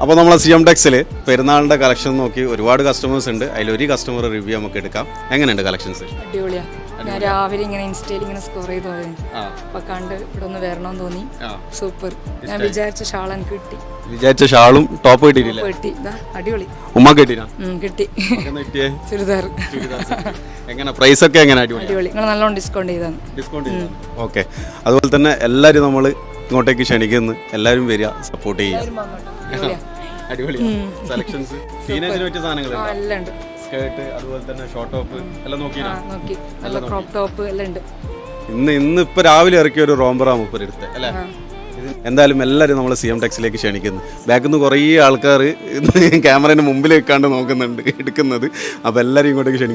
അപ്പോൾ നമ്മളെ CM Textile പെരുന്നാളിൻ്റെ കളക്ഷൻ നോക്കി ഒരുപാട് കസ്റ്റമേഴ്സ് ഉണ്ട്. അതിലൊരു കസ്റ്റമർ റിവ്യൂ നമുക്ക് എടുക്കാം. എങ്ങനെയുണ്ട് കളക്ഷൻസ്? അടിപൊളിയാണ്. ഞാൻ രാവിലെ ഇങ്ങനെ ഇൻസ്റ്റയിൽ ഇങ്ങനെ സ്കോർ ചെയ്ത് പോയത്, അപ്പൊ കണ്ട് ഇവിടെ ഒന്ന് വരണമെന്ന് തോന്നി. സൂപ്പർ. ഞാൻ വിചാരിച്ച ഷാൾ എനിക്ക് കിട്ടി. വിചാരിച്ച ഷാളും ടോപ്പ് കിട്ടിയിട്ടില്ല? കിട്ടി. അടിപൊളി. ഉമ്മ കിട്ടിനാ? കിട്ടി. ചുരിദാർ. എങ്ങനെ പ്രൈസ് ഒക്കെ എങ്ങനെ? അടിപൊളി. നിങ്ങൾ നല്ലോണം ഡിസ്കൗണ്ട് ചെയ്താണ്. ഓക്കെ. അതുപോലെ തന്നെ എല്ലാവരും നമ്മൾ ഇങ്ങോട്ടേക്ക് ക്ഷണിക്കുന്നു. എല്ലാവരും വരിക, സപ്പോർട്ട് ചെയ്യുക. അടിപൊളി സെലക്ഷൻസ്. ടീനേജിന് പറ്റിയ സാധനങ്ങളുണ്ട്. സ്കേർട്ട്, അതുപോലെ തന്നെ ഷോർട്ട് ടോപ്പ് എല്ലാം നോക്കി. നല്ല ക്രോപ്പ് ടോപ്പ് എല്ലാം ഉണ്ട്. ഇന്നിപ്പോൾ രാവിലെ ഇറക്കിയ ഒരു റോംബറാ മുപ്പർ എടുത്തത് അല്ലേ? എന്തായാലും എല്ലാവരും നമ്മൾ CM Textileലേക്ക് ക്ഷണിക്കുന്നു. ബാക്കിൽ നിന്ന് കുറേ ആൾക്കാർ ക്യാമറേൻ്റെ മുമ്പിൽ വെക്കാണ്ട് നോക്കുന്നുണ്ട് എടുക്കുന്നത്. അപ്പോൾ എല്ലാവരും ഇങ്ങോട്ടേക്ക് ക്ഷണിക്കുന്നു.